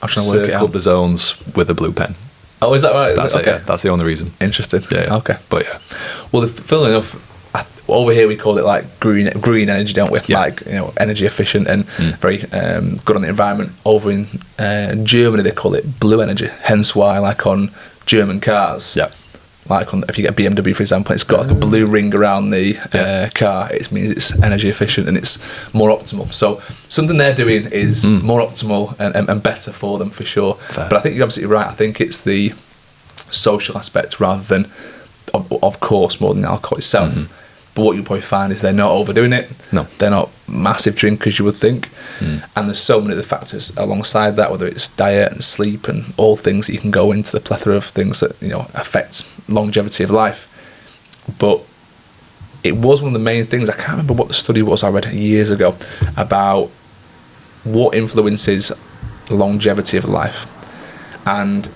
circled the zones with a blue pen. Oh, is that right? That's it, yeah. That's the only reason. Interesting. Yeah. Okay. But yeah. Well, funnily enough, over here we call it like green energy, don't we? Yeah. Like, energy efficient and very good on the environment. Over in Germany they call it blue energy. Hence why, like on German cars, like if you get a BMW for example, it's got like a blue ring around the car. It means it's energy efficient and it's more optimal. So something they're doing is more optimal and better for them for sure. Fair. But I think you're absolutely right. I think it's the social aspect rather than, of course, more than the alcohol itself. But what you'll probably find is they're not overdoing it. No. They're not massive drinkers, you would think. And there's so many other factors alongside that, whether it's diet and sleep and all things that you can go into the plethora of things that, affect longevity of life. But it was one of the main things. I can't remember what the study was I read years ago about what influences longevity of life. And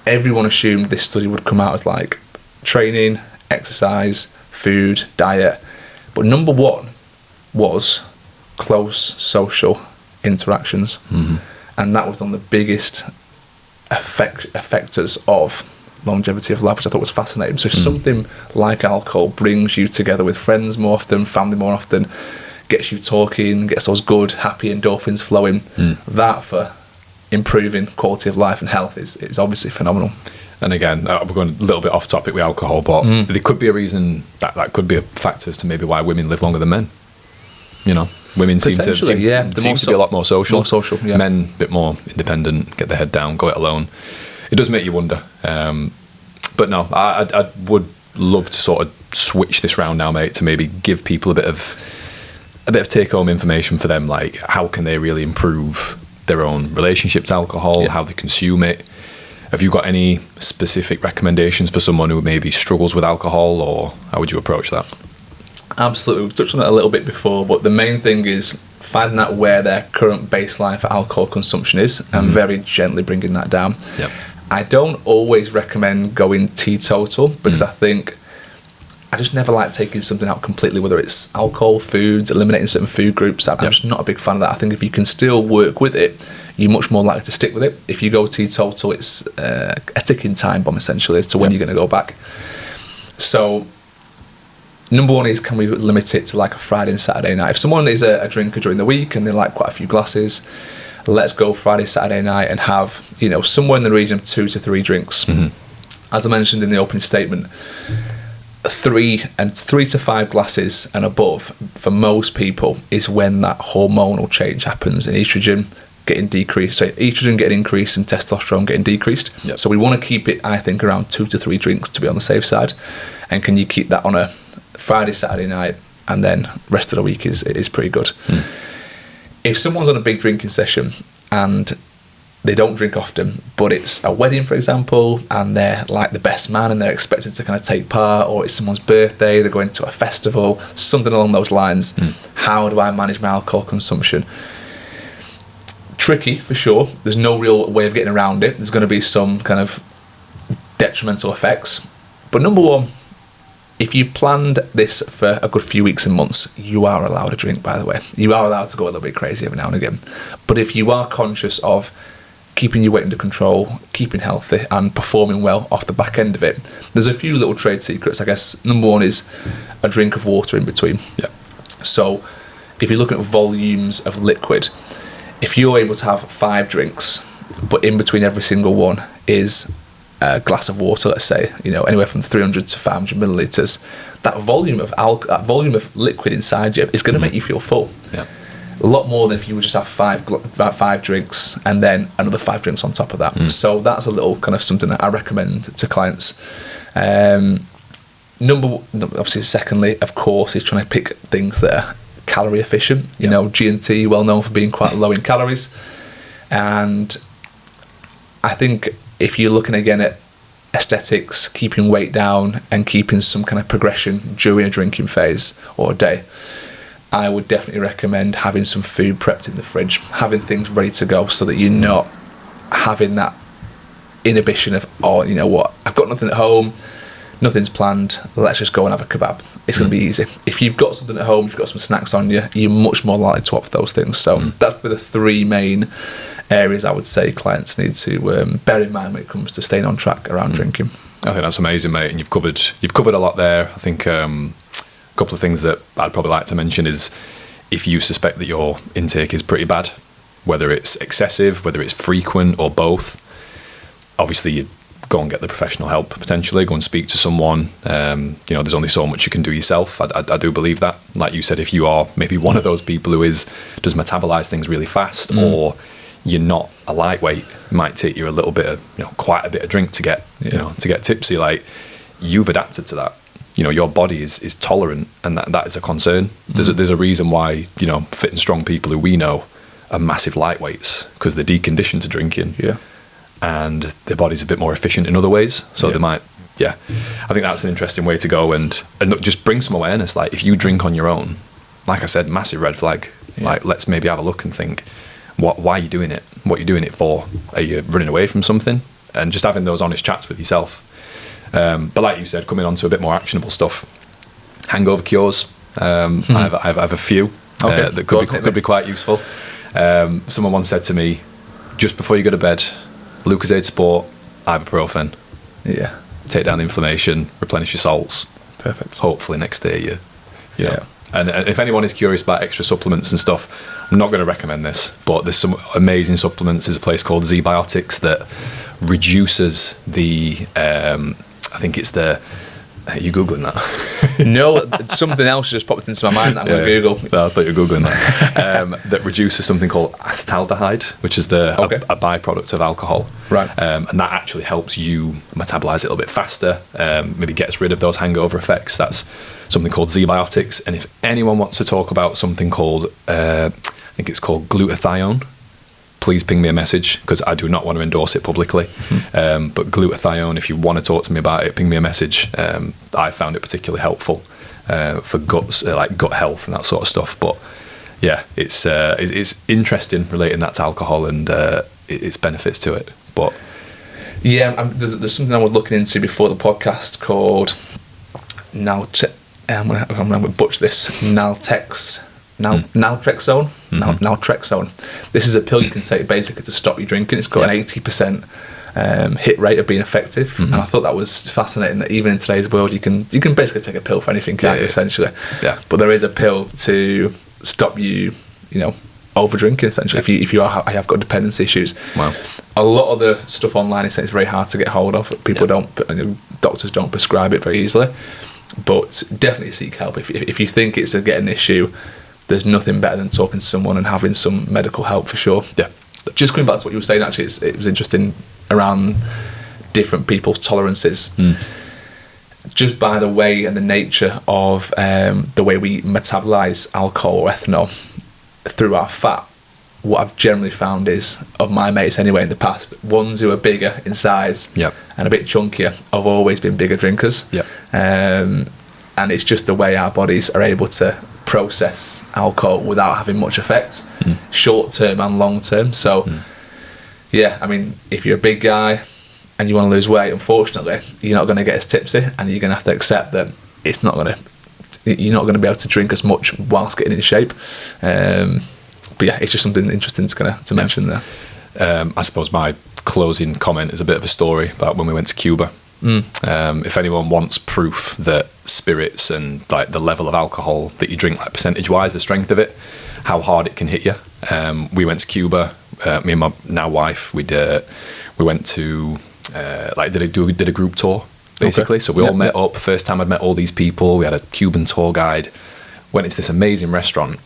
everyone assumed this study would come out as like training, exercise, food, diet, but number one was close social interactions, and that was one of the biggest effectors of longevity of life, which I thought was fascinating. So if something like alcohol brings you together with friends more often, family more often, gets you talking, gets those good happy endorphins flowing, that for improving quality of life and health is obviously phenomenal. And again, we're going a little bit off topic with alcohol, but there could be a reason that could be a factor as to maybe why women live longer than men. Women seem to be a lot more social. Men a bit more independent, get their head down, go it alone. It does make you wonder. But no, I would love to sort of switch this round now, mate, to maybe give people a bit of take-home information for them, like how can they really improve their own relationship to alcohol, how they consume it. Have you got any specific recommendations for someone who maybe struggles with alcohol, or how would you approach that? Absolutely. We've touched on it a little bit before, but the main thing is finding out where their current baseline for alcohol consumption is and very gently bringing that down. Yep. I don't always recommend going teetotal because I think I just never like taking something out completely, whether it's alcohol, foods, eliminating certain food groups. I'm just not a big fan of that. I think if you can still work with it, you're much more likely to stick with it. If you go teetotal, it's a ticking time bomb essentially as to when you're going to go back. So number one is, can we limit it to like a Friday and Saturday night? If someone is a drinker during the week and they like quite a few glasses, let's go Friday, Saturday night and have, somewhere in the region of 2 to 3 drinks. as I mentioned in the opening statement, 3 to 5 glasses and above for most people is when that hormonal change happens, and estrogen getting decreased. So estrogen getting increased and testosterone getting decreased. Yep. So we want to keep it, I think, around 2 to 3 drinks to be on the safe side. And can you keep that on a Friday, Saturday night, and then rest of the week is pretty good. If someone's on a big drinking session and they don't drink often, but it's a wedding, for example, and they're like the best man and they're expected to kind of take part, or it's someone's birthday, they're going to a festival, something along those lines, how do I manage my alcohol consumption? Tricky, for sure. There's no real way of getting around it. There's going to be some kind of detrimental effects. But number one, if you've planned this for a good few weeks and months, you are allowed to drink, by the way. You are allowed to go a little bit crazy every now and again. But if you are conscious of keeping your weight under control, keeping healthy, and performing well off the back end of it, there's a few little trade secrets, I guess. Number one is a drink of water in between. Yeah. So if you're looking at volumes of liquid, if you're able to have 5 drinks, but in between every single one is a glass of water, let's say, anywhere from 300 to 500 millilitres, that volume of liquid inside you is going to make you feel full. Yeah. A lot more than if you would just have 5 drinks and then another 5 drinks on top of that. So that's a little kind of something that I recommend to clients. Obviously, secondly, of course, is trying to pick things that are calorie efficient. G&T, well known for being quite low in calories. And I think if you're looking again at aesthetics, keeping weight down and keeping some kind of progression during a drinking phase or a day, I would definitely recommend having some food prepped in the fridge, having things ready to go so that you're not having that inhibition of, I've got nothing at home, nothing's planned, let's just go and have a kebab. It's going to be easy. If you've got something at home, if you've got some snacks on you, you're much more likely to opt for those things. So that's the 3 main areas I would say clients need to bear in mind when it comes to staying on track around drinking. I think that's amazing, mate, and you've covered a lot there. I think a couple of things that I'd probably like to mention is if you suspect that your intake is pretty bad, whether it's excessive, whether it's frequent, or both, obviously you go and get the professional help, potentially go and speak to someone. There's only so much you can do yourself. I do believe that. Like you said, if you are maybe one of those people who does metabolize things really fast, or you're not a lightweight, it might take you a little bit of, quite a bit of drink to get, to get tipsy. Like, you've adapted to that. Your body is tolerant, and that is a concern. There's a reason why, fit and strong people who we know are massive lightweights, because they're deconditioned to drinking. Yeah. And their body's a bit more efficient in other ways. So they might, I think that's an interesting way to go, and just bring some awareness. Like, if you drink on your own, like I said, massive red flag. Yeah. Like, let's maybe have a look and think, why are you doing it? What are you doing it for? Are you running away from something? And just having those honest chats with yourself. But like you said, coming on to a bit more actionable stuff, hangover cures. I have a few that could be quite useful. Someone once said to me, just before you go to bed, Lucozade Sport, ibuprofen. Yeah. Take down the inflammation, replenish your salts. Perfect. Hopefully next day you know. And if anyone is curious about extra supplements and stuff, I'm not going to recommend this, but there's some amazing supplements. There's a place called Z-Biotics that reduces the, I think it's the, are you Googling that? No, something else just popped into my mind that I'm going to Google. I thought you were Googling that. That reduces something called acetaldehyde, which is a byproduct of alcohol. Right. And that actually helps you metabolize it a little bit faster, maybe gets rid of those hangover effects. That's something called Z-Biotics. And if anyone wants to talk about something called, I think it's called glutathione, please ping me a message, because I do not want to endorse it publicly. But glutathione, if you want to talk to me about it, ping me a message. I found it particularly helpful for guts, like gut health and that sort of stuff. But yeah, it's interesting relating that to alcohol and its benefits to it. But yeah, there's something I was looking into before the podcast called I'm going to butcher this, naltrexone. Naltrexone. This is a pill you can take basically to stop you drinking. It's got an 80% hit rate of being effective, and I thought that was fascinating. That even in today's world, you can basically take a pill for anything, can't you? Essentially, yeah. But there is a pill to stop you, over drinking essentially. If you have got dependency issues. Wow. A lot of the stuff online is saying it's very hard to get hold of. People doctors don't prescribe it very easily, but definitely seek help if you think it's getting an issue. There's nothing better than talking to someone and having some medical help for sure. Yeah. Just going back to what you were saying, actually, it was interesting around different people's tolerances. Just by the way and the nature of the way we metabolize alcohol or ethanol through our fat, what I've generally found is, of my mates anyway in the past, ones who are bigger in size and a bit chunkier have always been bigger drinkers. And it's just the way our bodies are able to process alcohol without having much effect, short term and long term. So yeah, I mean, if you're a big guy and you want to lose weight, unfortunately you're not going to get as tipsy, and you're going to have to accept that you're not going to be able to drink as much whilst getting in shape. But yeah, it's just something interesting to mention there. I suppose my closing comment is a bit of a story about when we went to Cuba. If anyone wants proof that spirits and like the level of alcohol that you drink, like percentage wise, the strength of it, how hard it can hit you, we went to Cuba. Me and my now wife, we went to did a group tour basically. Okay. So we all met up. First time I'd met all these people. We had a Cuban tour guide. Went into this amazing restaurant,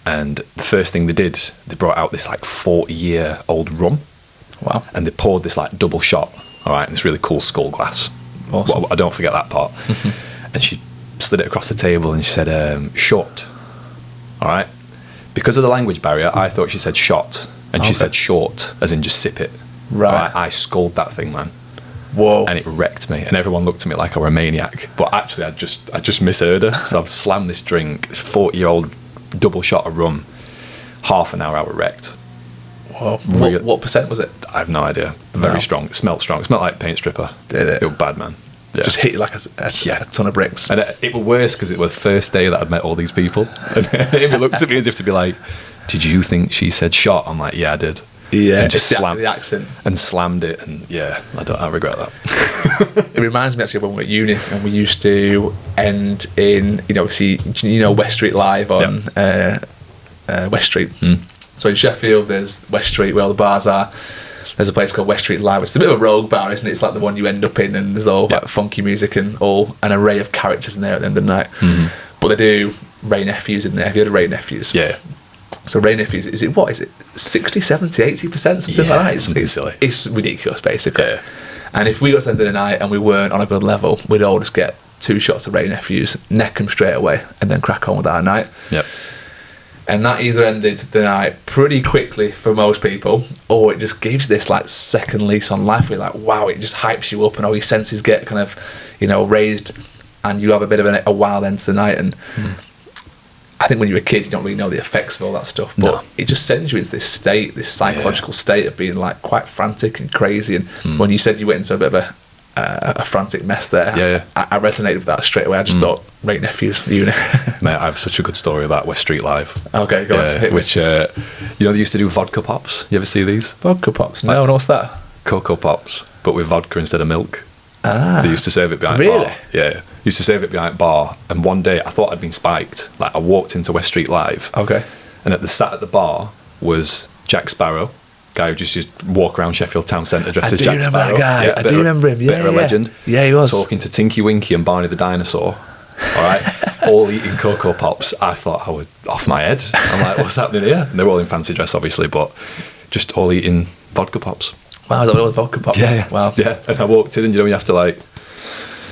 and the first thing they brought out this like 40-year-old rum. Wow. And they poured this like double shot. All right, in this really cool skull glass. Awesome. I don't forget that part. And she slid it across the table and she said, short. All right. Because of the language barrier, I thought she said shot. And she said short, as in just sip it. Right. I sculled that thing, man. Whoa. And it wrecked me. And everyone looked at me like I were a maniac. But actually, I just misheard her. So I've slammed this drink, this 40-year-old double shot of rum. Half an hour I was wrecked. Whoa. What percent was it? I have no idea. Very strong. It smelled strong. It smelled like paint stripper. Did it? It was bad, man. Yeah. Just hit you like a ton of bricks. And it was worse because it was the first day that I'd met all these people. And Amy looked at me as if to be like, did you think she said shot? I'm like, yeah, I did. Yeah, and just slammed the accent. And slammed it. And yeah, I regret that. It reminds me actually of when we were at uni and we used to end in, West Street Live on West Street. So in Sheffield, there's West Street where all the bars are. There's a place called West Street Live. It's a bit of a rogue bar, isn't it? It's like the one you end up in, and there's all like funky music and all an array of characters in there at the end of the night. But they do Ray Nephews in there. Have you heard of Ray Nephews? Yeah. So Ray Nephews, is it 60, 70, 80%, something like that? It's silly. It's ridiculous, basically. Yeah. And if we got to the end of the night and we weren't on a good level, we'd all just get 2 shots of Ray Nephews, neck them straight away, and then crack on with our night. Yep. And that either ended the night pretty quickly for most people, or it just gives this like second lease on life where you're like, wow, it just hypes you up and all your senses get kind of, raised, and you have a bit of a wild end to the night. And I think when you're a kid, you don't really know the effects of all that stuff, but it just sends you into this state, this psychological state of being like quite frantic and crazy. And when you said you went into a bit of a frantic mess there, I resonated with that straight away. I just thought, Ray Nephews, uni. Mate, I have such a good story about West Street Live. Okay, go on. Which, they used to do vodka pops. You ever see these? Vodka pops? No, what's that? Cocoa pops, but with vodka instead of milk. Ah. They used to serve it behind bar. Yeah. Used to serve it behind bar. And one day I thought I'd been spiked. Like I walked into West Street Live. Okay. And sat at the bar was Jack Sparrow, guy who just used to walk around Sheffield Town Centre dressed as Jack Sparrow. That guy. I do remember him. Yeah, bit of a legend. Yeah, he was. Talking to Tinky Winky and Barney the Dinosaur. All right. All eating Cocoa Pops. I thought I was off my head. I'm like, what's happening here? And they're all in fancy dress, obviously, but just all eating vodka pops. Wow, is that all vodka pops? Yeah. Wow. Yeah. And I walked in and you have to like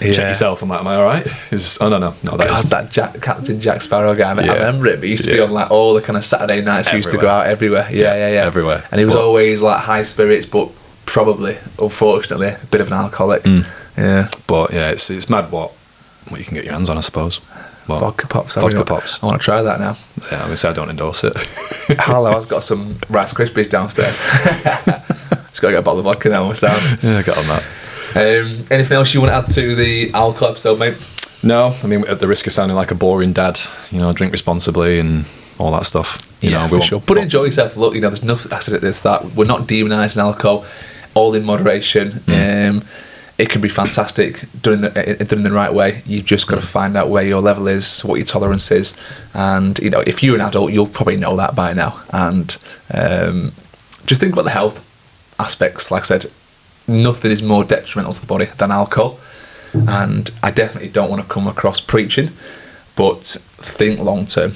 check yourself. I'm like, am I all right? That Captain Jack Sparrow guy. I remember it, but he used to be on like all the kind of Saturday nights. We used to go out everywhere. Yeah. Everywhere. And he was always like high spirits, but probably, unfortunately, a bit of an alcoholic. Yeah. But yeah, it's mad what you can get your hands on, I suppose. Well, vodka pops. Vodka pops. I want to try that now. Yeah, obviously I don't endorse it. Hello, I've got some Rice Krispies downstairs. Just got to get a bottle of vodka now myself. Yeah, get on that. Anything else you want to add to the alcohol episode, mate? No, I mean, at the risk of sounding like a boring dad, drink responsibly and all that stuff. For sure. But enjoy yourself. Look, there's nothing. I said at the start, we're not demonising alcohol. All in moderation. it can be fantastic done in the right way. You've just got to find out where your level is, what your tolerance is, and if you're an adult, you'll probably know that by now. And just think about the health aspects. Like I said, nothing is more detrimental to the body than alcohol, and I definitely don't want to come across preaching, but think long term.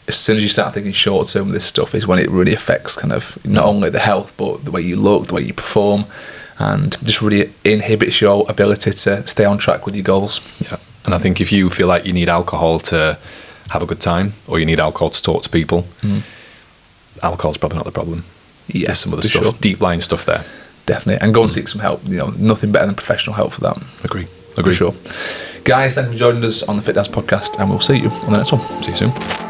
As soon as you start thinking short term with this stuff is when it really affects kind of not only the health, but the way you look, the way you perform, and just really inhibits your ability to stay on track with your goals. Yeah. And I think if you feel like you need alcohol to have a good time, or you need alcohol to talk to people, alcohol's probably not the problem. Yeah, there's some other stuff, deep lying stuff there. Definitely. And go and seek some help. Nothing better than professional help for that. Agree. For sure. Guys, thank you for joining us on the Fit Dads podcast, and we'll see you on the next one. See you soon.